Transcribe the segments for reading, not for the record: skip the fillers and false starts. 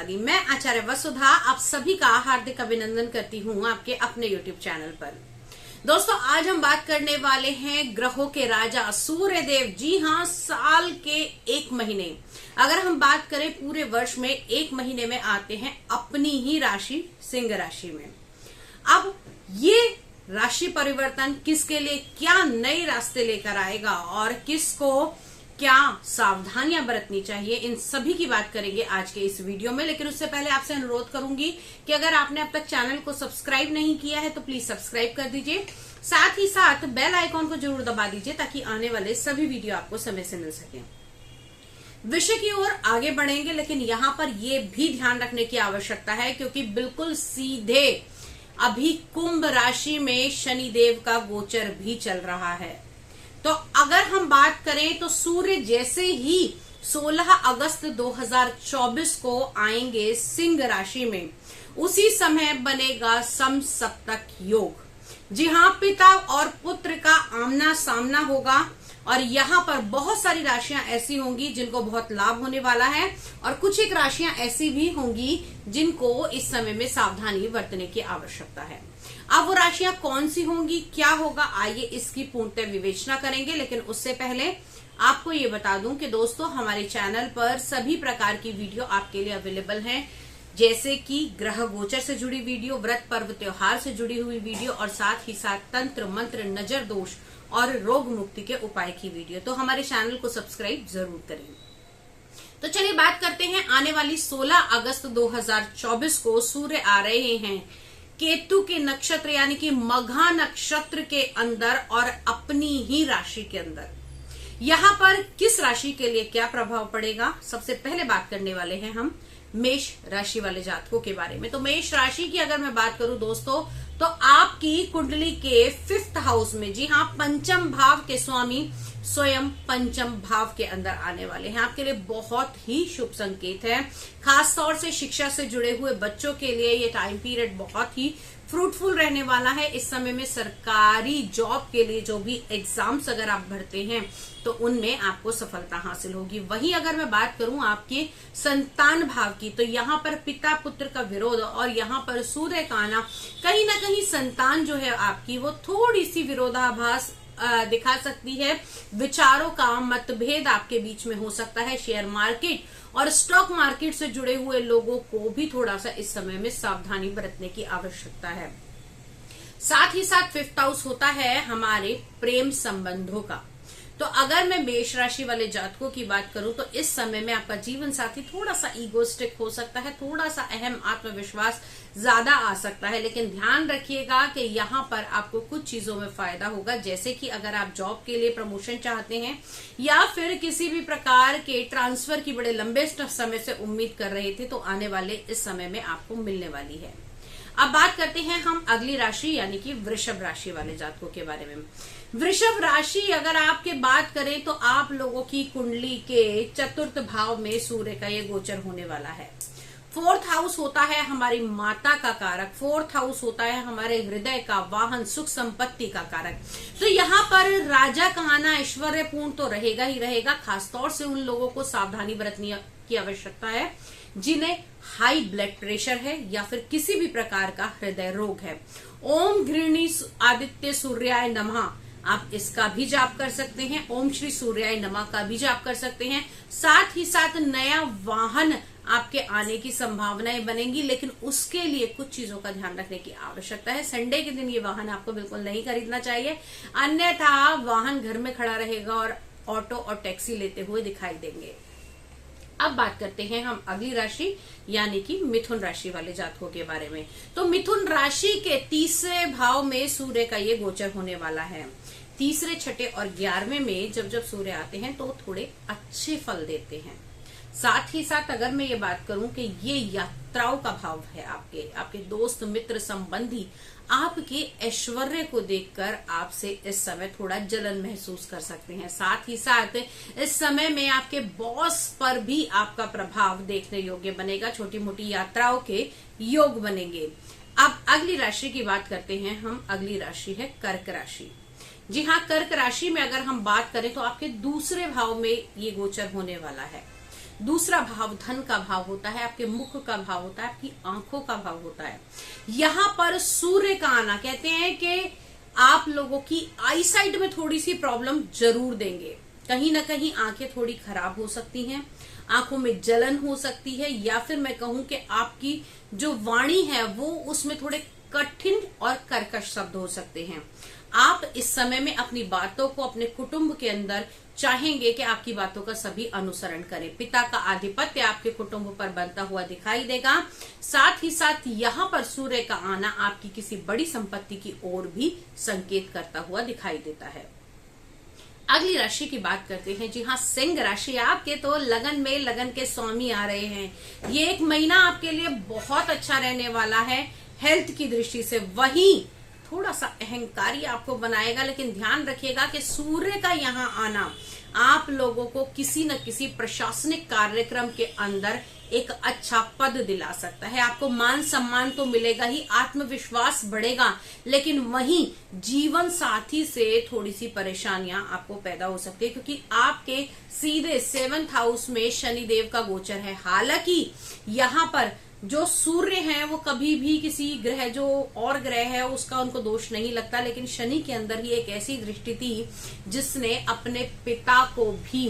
दी। मैं आचार्य वसुधा आप सभी का हार्दिक अभिनंदन करती हूँ आपके अपने YouTube चैनल पर। दोस्तों, आज हम बात करने वाले हैं ग्रहों के राजा सूर्य देव। जी हाँ, साल के एक महीने, अगर हम बात करें पूरे वर्ष में, एक महीने में आते हैं अपनी ही राशि सिंह राशि में। अब ये राशि परिवर्तन किसके लिए क्या नए रास्ते लेकर आएगा और किसको क्या सावधानियां बरतनी चाहिए, इन सभी की बात करेंगे आज के इस वीडियो में। लेकिन उससे पहले आपसे अनुरोध करूंगी कि अगर आपने अब तक चैनल को सब्सक्राइब नहीं किया है तो प्लीज सब्सक्राइब कर दीजिए, साथ ही साथ बेल आइकॉन को जरूर दबा दीजिए ताकि आने वाले सभी वीडियो आपको समय से मिल सके। विषय की ओर आगे बढ़ेंगे, लेकिन यहाँ पर यह भी ध्यान रखने की आवश्यकता है क्योंकि बिल्कुल सीधे अभी कुंभ राशि में शनिदेव का गोचर भी चल रहा है। तो अगर हम बात करें तो सूर्य जैसे ही 16 अगस्त 2024 को आएंगे सिंह राशि में, उसी समय बनेगा समसप्तक योग। जी हाँ, पिता और पुत्र का आमना सामना होगा और यहाँ पर बहुत सारी राशियां ऐसी होंगी जिनको बहुत लाभ होने वाला है और कुछ एक राशियां ऐसी भी होंगी जिनको इस समय में सावधानी बरतने की आवश्यकता है। अब वो राशियां कौन सी होंगी, क्या होगा, आइए इसकी पूर्णतः विवेचना करेंगे। लेकिन उससे पहले आपको ये बता दूं कि दोस्तों, हमारे चैनल पर सभी प्रकार की वीडियो आपके लिए अवेलेबल हैं, जैसे कि ग्रह गोचर से जुड़ी वीडियो, व्रत पर्व त्योहार से जुड़ी हुई वीडियो और साथ ही साथ तंत्र मंत्र, नजर दोष और रोग मुक्ति के उपाय की वीडियो। तो हमारे चैनल को सब्सक्राइब जरूर करें। तो चलिए बात करते हैं, आने वाली 16 अगस्त 2024 को सूर्य आ रहे हैं केतु के नक्षत्र यानी कि मघा नक्षत्र के अंदर और अपनी ही राशि के अंदर। यहां पर किस राशि के लिए क्या प्रभाव पड़ेगा, सबसे पहले बात करने वाले हैं हम मेष राशि वाले जातकों के बारे में। तो मेष राशि की अगर मैं बात करूं दोस्तों, तो आपकी कुंडली के 5th हाउस में, जी हाँ, पंचम भाव के स्वामी स्वयं पंचम भाव के अंदर आने वाले हैं। आपके लिए बहुत ही शुभ संकेत है। खास तौर से शिक्षा से जुड़े हुए बच्चों के लिए ये टाइम पीरियड बहुत ही फ्रूटफुल रहने वाला है। इस समय में सरकारी जॉब के लिए जो भी एग्जाम्स अगर आप भरते हैं तो उनमें आपको सफलता हासिल होगी। वहीं अगर मैं बात करूं आपके संतान भाव की, तो यहाँ पर पिता पुत्र का विरोध और यहाँ पर सूर्य का आना, कहीं ना कहीं संतान जो है आपकी वो थोड़ी सी विरोधाभास दिखा सकती है। विचारों का मतभेद आपके बीच में हो सकता है। शेयर मार्केट और स्टॉक मार्केट से जुड़े हुए लोगों को भी थोड़ा सा इस समय में सावधानी बरतने की आवश्यकता है। साथ ही साथ 5th हाउस होता है हमारे प्रेम संबंधों का। तो अगर मैं मेष राशि वाले जातकों की बात करूं तो इस समय में आपका जीवन साथी थोड़ा सा ईगोस्टिक हो सकता है, थोड़ा सा अहम, आत्मविश्वास ज्यादा आ सकता है। लेकिन ध्यान रखिएगा कि यहाँ पर आपको कुछ चीजों में फायदा होगा, जैसे कि अगर आप जॉब के लिए प्रमोशन चाहते हैं या फिर किसी भी प्रकार के ट्रांसफर की बड़े लंबे समय से उम्मीद कर रहे थे, तो आने वाले इस समय में आपको मिलने वाली है। अब बात करते हैं हम अगली राशि यानी कि वृषभ राशि वाले जातकों के बारे में। वृषभ राशि अगर आपके बात करें तो आप लोगों की कुंडली के 4th भाव में सूर्य का ये गोचर होने वाला है। 4th हाउस होता है हमारी माता का कारक, 4th हाउस होता है हमारे हृदय का, वाहन, सुख संपत्ति का कारक। तो यहाँ पर राजा का आना ऐश्वर्यपूर्ण तो रहेगा ही रहेगा। खासतौर से उन लोगों को सावधानी बरतने की आवश्यकता है जिन्हें हाई ब्लड प्रेशर है या फिर किसी भी प्रकार का हृदय रोग है। ओम गृहिणी आदित्य सूर्याय नमः, आप इसका भी जाप कर सकते हैं। ओम श्री सूर्याय नमः का भी जाप कर सकते हैं। साथ ही साथ नया वाहन आपके आने की संभावनाएं बनेंगी, लेकिन उसके लिए कुछ चीजों का ध्यान रखने की आवश्यकता है। संडे के दिन ये वाहन आपको बिल्कुल नहीं खरीदना चाहिए, अन्यथा वाहन घर में खड़ा रहेगा और ऑटो और टैक्सी लेते हुए दिखाई देंगे। अब बात करते हैं हम अगली राशि यानी कि मिथुन राशि वाले जातकों के बारे में। तो मिथुन राशि के 3रे भाव में सूर्य का ये गोचर होने वाला है। 3रे, 6ठे और 11वें में जब जब सूर्य आते हैं तो थोड़े अच्छे फल देते हैं। साथ ही साथ अगर मैं ये बात करूं कि ये यात्राओं का भाव है, आपके दोस्त मित्र संबंधी आपके ऐश्वर्य को देखकर आपसे इस समय थोड़ा जलन महसूस कर सकते हैं। साथ ही साथ इस समय में आपके बॉस पर भी आपका प्रभाव देखने योग्य बनेगा। छोटी मोटी यात्राओं के योग बनेंगे। अब अगली राशि की बात करते हैं हम। अगली राशि है कर्क राशि। जी हाँ, कर्क राशि में अगर हम बात करें तो आपके 2रे भाव में ये गोचर होने वाला है। दूसरा भाव धन का भाव होता है, आपके मुख का भाव होता है, आपकी आंखों का भाव होता है। यहां पर सूर्य का आना कहते हैं कि आप लोगों की आई साइट में थोड़ी सी प्रॉब्लम जरूर देंगे। कहीं ना कहीं आंखें थोड़ी खराब हो सकती हैं, आंखों में जलन हो सकती है, या फिर मैं कहूं कि आपकी जो वाणी है वो उसमें थोड़े कठिन और कर्कश शब्द हो सकते हैं। आप इस समय में अपनी बातों को अपने कुटुंब के अंदर चाहेंगे कि आपकी बातों का सभी अनुसरण करें। पिता का आधिपत्य आपके कुटुंब पर बनता हुआ दिखाई देगा। साथ ही साथ यहाँ पर सूर्य का आना आपकी किसी बड़ी संपत्ति की ओर भी संकेत करता हुआ दिखाई देता है। अगली राशि की बात करते हैं। जी हाँ, सिंह राशि। आपके तो लगन में लगन के स्वामी आ रहे हैं। ये एक महीना आपके लिए बहुत अच्छा रहने वाला है हेल्थ की दृष्टि से। वहीं थोड़ा सा अहंकारी आपको बनाएगा, लेकिन ध्यान रखिएगा कि सूर्य का यहाँ आना आप लोगों को किसी न किसी प्रशासनिक कार्यक्रम के अंदर एक अच्छा पद दिला सकता है। आपको मान सम्मान तो मिलेगा ही, आत्मविश्वास बढ़ेगा, लेकिन वहीं जीवन साथी से थोड़ी सी परेशानियां आपको पैदा हो सकती है, क्योंकि आपके सीधे 7th हाउस में शनिदेव का गोचर है। हालांकि यहाँ पर जो सूर्य हैं वो कभी भी किसी ग्रह, जो और ग्रह है उसका उनको दोष नहीं लगता, लेकिन शनि के अंदर ही एक ऐसी दृष्टि थी जिसने अपने पिता को भी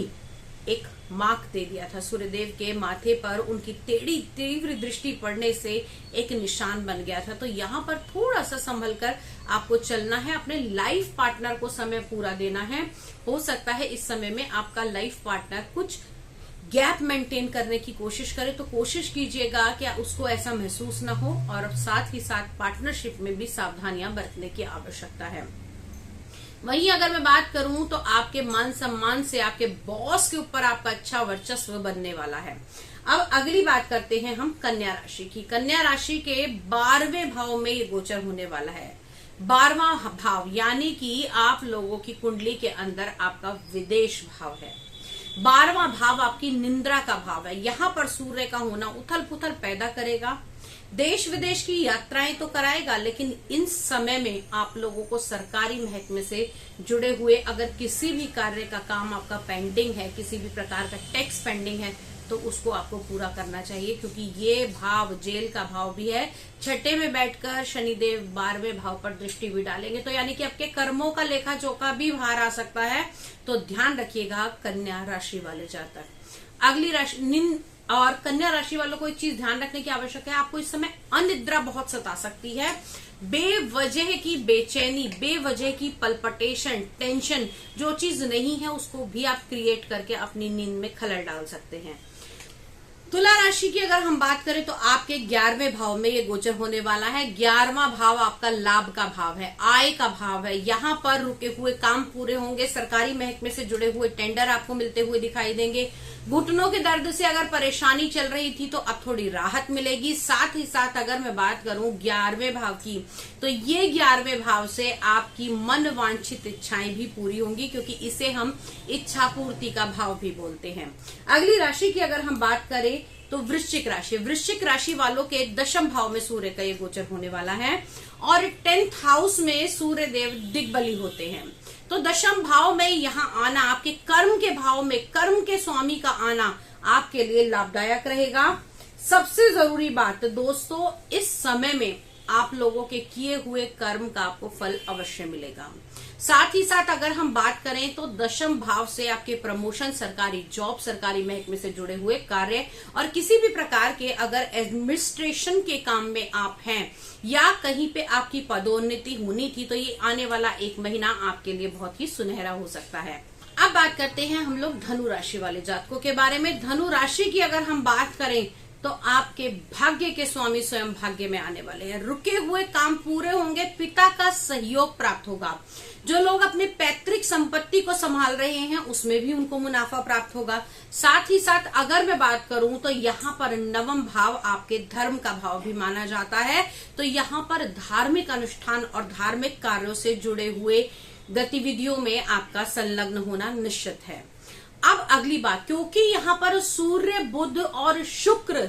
एक मार्क दे दिया था। सूर्यदेव के माथे पर उनकी टेढ़ी तीव्र दृष्टि पड़ने से एक निशान बन गया था। तो यहाँ पर थोड़ा सा संभल कर आपको चलना है, अपने लाइफ पार्टनर को समय पूरा देना है। हो सकता है इस समय में आपका लाइफ पार्टनर कुछ गैप मेंटेन करने की कोशिश करे, तो कोशिश कीजिएगा कि उसको ऐसा महसूस ना हो, और साथ ही साथ पार्टनरशिप में भी सावधानियां बरतने की आवश्यकता है। वहीं अगर मैं बात करूं तो आपके मान सम्मान से आपके बॉस के ऊपर आपका अच्छा वर्चस्व बनने वाला है। अब अगली बात करते हैं हम कन्या राशि की। कन्या राशि के 12वें भाव में ये गोचर होने वाला है। 12वां भाव यानी कि आप लोगों की कुंडली के अंदर आपका विदेश भाव है। 12वां भाव आपकी निंद्रा का भाव है। यहाँ पर सूर्य का होना उथल पुथल पैदा करेगा, देश विदेश की यात्राएं तो कराएगा, लेकिन इन समय में आप लोगों को सरकारी महकमे से जुड़े हुए अगर किसी भी कार्य का काम आपका पेंडिंग है, किसी भी प्रकार का टैक्स पेंडिंग है, तो उसको आपको पूरा करना चाहिए, क्योंकि ये भाव जेल का भाव भी है। छठे में बैठकर शनिदेव 12वें भाव पर दृष्टि भी डालेंगे, तो यानी कि आपके कर्मों का लेखा जोखा भी बाहर आ सकता है। तो ध्यान रखिएगा कन्या राशि वाले जातक। अगली राशि और कन्या राशि वालों को एक चीज ध्यान रखने की आवश्यकता है, आपको इस समय अनिद्रा बहुत सता सकती है। बेवजह की बेचैनी, बेवजह की पलपटेशन, टेंशन, जो चीज नहीं है उसको भी आप क्रिएट करके अपनी नींद में खलल डाल सकते हैं। तुला राशि की अगर हम बात करें तो आपके 11वें भाव में ये गोचर होने वाला है। 11वां भाव आपका लाभ का भाव है, आय का भाव है। यहाँ पर रुके हुए काम पूरे होंगे, सरकारी महकमे से जुड़े हुए टेंडर आपको मिलते हुए दिखाई देंगे। घुटनों के दर्द से अगर परेशानी चल रही थी तो अब थोड़ी राहत मिलेगी। साथ ही साथ अगर मैं बात करूं 11वें भाव की, तो ये 11वें भाव से आपकी मन वांछित इच्छाएं भी पूरी होंगी, क्योंकि इसे हम इच्छा पूर्ति का भाव भी बोलते हैं। अगली राशि की अगर हम बात करें तो वृश्चिक राशि। वृश्चिक राशि वालों के 10वें भाव में सूर्य का ये गोचर होने वाला है, और 10th हाउस में सूर्य देव दिग्बली होते हैं। तो 10वें भाव में यहाँ आना, आपके कर्म के भाव में कर्म के स्वामी का आना आपके लिए लाभदायक रहेगा। सबसे जरूरी बात दोस्तों, इस समय में आप लोगों के किए हुए कर्म का आपको फल अवश्य मिलेगा। साथ ही साथ अगर हम बात करें तो 10वें भाव से आपके प्रमोशन, सरकारी जॉब, सरकारी महकमे से जुड़े हुए कार्य, और किसी भी प्रकार के अगर एडमिनिस्ट्रेशन के काम में आप हैं या कहीं पे आपकी पदोन्नति होनी थी, तो ये आने वाला एक महीना आपके लिए बहुत ही सुनहरा हो सकता है। अब बात करते हैं हम लोग धनु राशि वाले जातकों के बारे में। धनु राशि की अगर हम बात करें तो आपके भाग्य के स्वामी स्वयं भाग्य में आने वाले हैं। रुके हुए काम पूरे होंगे, पिता का सहयोग प्राप्त होगा। जो लोग अपने पैतृक संपत्ति को संभाल रहे हैं उसमें भी उनको मुनाफा प्राप्त होगा। साथ ही साथ अगर मैं बात करूं तो यहाँ पर 9वां भाव आपके धर्म का भाव भी माना जाता है, तो यहाँ पर धार्मिक अनुष्ठान और धार्मिक कार्यों से जुड़े हुए गतिविधियों में आपका संलग्न होना निश्चित है। अब अगली बात, क्योंकि यहाँ पर सूर्य, बुध और शुक्र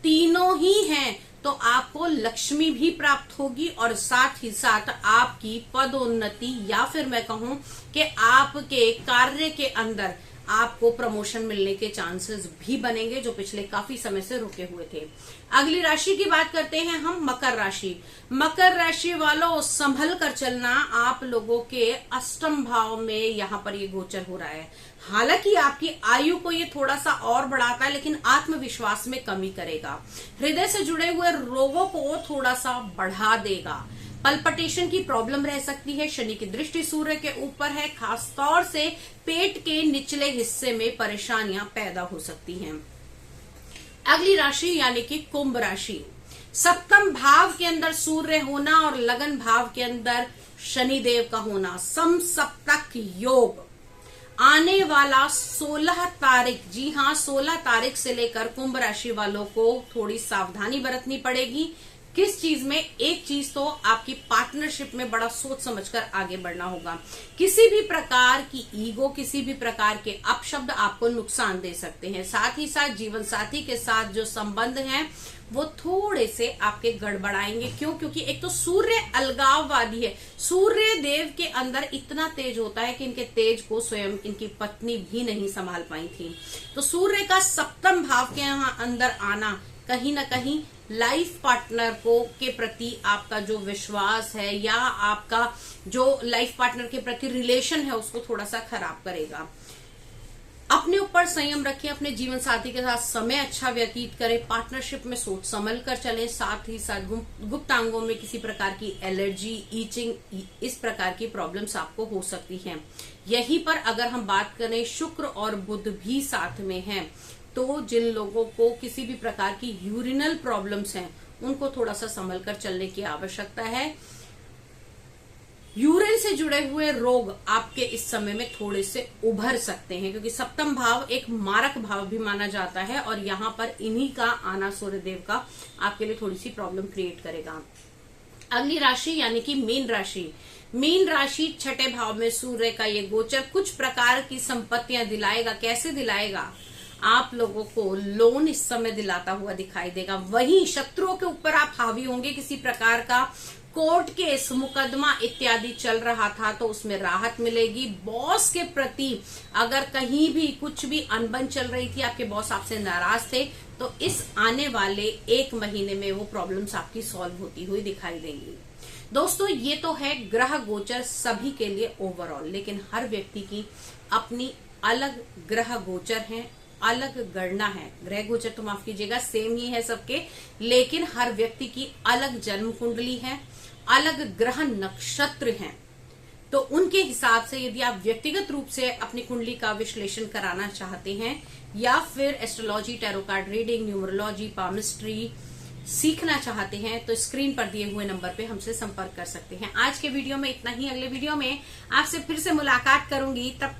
तीनों ही हैं, तो आपको लक्ष्मी भी प्राप्त होगी, और साथ ही साथ आपकी पदोन्नति, या फिर मैं कहूं कि आपके कार्य के अंदर आपको प्रमोशन मिलने के चांसेस भी बनेंगे, जो पिछले काफी समय से रुके हुए थे। अगली राशि की बात करते हैं हम, मकर राशि। मकर राशि वालों, संभल कर चलना। आप लोगों के अष्टम भाव में यहाँ पर ये गोचर हो रहा है। हालांकि आपकी आयु को ये थोड़ा सा और बढ़ाता है, लेकिन आत्मविश्वास में कमी करेगा। हृदय से जुड़े हुए रोगों को थोड़ा सा बढ़ा देगा। पल्पिटेशन की प्रॉब्लम रह सकती है। शनि की दृष्टि सूर्य के ऊपर है, खासतौर से पेट के निचले हिस्से में परेशानियां पैदा हो सकती हैं। अगली राशि यानी कि कुंभ राशि। सप्तम भाव के अंदर सूर्य होना और लगन भाव के अंदर शनिदेव का होना, समसप्तक योग। आने वाला 16 तारीख, जी हाँ 16 तारीख से लेकर कुंभ राशि वालों को थोड़ी सावधानी बरतनी पड़ेगी। किस चीज में? एक चीज तो आपकी पार्टनरशिप में बड़ा सोच समझकर आगे बढ़ना होगा। किसी भी प्रकार की ईगो, किसी भी प्रकार के अपशब्द आपको नुकसान दे सकते हैं। साथ ही साथ जीवन साथी के साथ जो संबंध हैं वो थोड़े से आपके गड़बड़ाएंगे। क्यों? क्योंकि एक तो सूर्य अलगाववादी है। सूर्य देव के अंदर इतना तेज होता है कि इनके तेज को स्वयं इनकी पत्नी भी नहीं संभाल पाई थी। तो सूर्य का सप्तम भाव के यहाँ अंदर आना कहीं ना कहीं लाइफ पार्टनर को के प्रति आपका जो विश्वास है या आपका जो लाइफ पार्टनर के प्रति रिलेशन है उसको थोड़ा सा खराब करेगा। अपने ऊपर संयम रखें, अपने जीवन साथी के साथ समय अच्छा व्यतीत करें, पार्टनरशिप में सोच संभल कर चलें। साथ ही साथ गुप्तांगों में किसी प्रकार की एलर्जी, ईचिंग, इस प्रकार की प्रॉब्लम्स आपको हो सकती हैं। यहीं पर अगर हम बात करें, शुक्र और बुध भी साथ में हैं, तो जिन लोगों को किसी भी प्रकार की यूरिनल प्रॉब्लम्स हैं उनको थोड़ा सा संभल कर चलने की आवश्यकता है। यूरिन से जुड़े हुए रोग आपके इस समय में थोड़े से उभर सकते हैं, क्योंकि सप्तम भाव एक मारक भाव भी माना जाता है और यहाँ पर इन्हीं का आना सूर्यदेव का आपके लिए थोड़ी सी प्रॉब्लम क्रिएट करेगा। अगली राशि यानी कि मीन राशि। मीन राशि छठे भाव में सूर्य का ये गोचर कुछ प्रकार की संपत्तियां दिलाएगा। कैसे दिलाएगा? आप लोगों को लोन इस समय दिलाता हुआ दिखाई देगा। वहीं शत्रुओं के ऊपर आप हावी होंगे। किसी प्रकार का कोर्ट केस, मुकदमा इत्यादि चल रहा था तो उसमें राहत मिलेगी। बॉस के प्रति अगर कहीं भी कुछ भी अनबन चल रही थी, आपके बॉस आपसे नाराज थे, तो इस आने वाले 1 महीने में वो प्रॉब्लम्स आपकी सॉल्व होती हुई दिखाई देंगी। दोस्तों, ये तो है ग्रह गोचर सभी के लिए ओवरऑल, लेकिन हर व्यक्ति की अपनी अलग ग्रह गोचर हैं, अलग गणना है। ग्रह गोचर तो माफ कीजिएगा सेम ही है सबके, लेकिन हर व्यक्ति की अलग जन्म कुंडली है, अलग ग्रह नक्षत्र हैं। तो उनके हिसाब से यदि आप व्यक्तिगत रूप से अपनी कुंडली का विश्लेषण कराना चाहते हैं या फिर astrology, tarot card reading, numerology, palmistry सीखना चाहते हैं तो स्क्रीन पर दिए हुए नंबर पे हमसे संपर्क कर सकते हैं। आज के वीडियो में इतना ही। अगले वीडियो में आपसे फिर से मुलाकात करूंगी। तब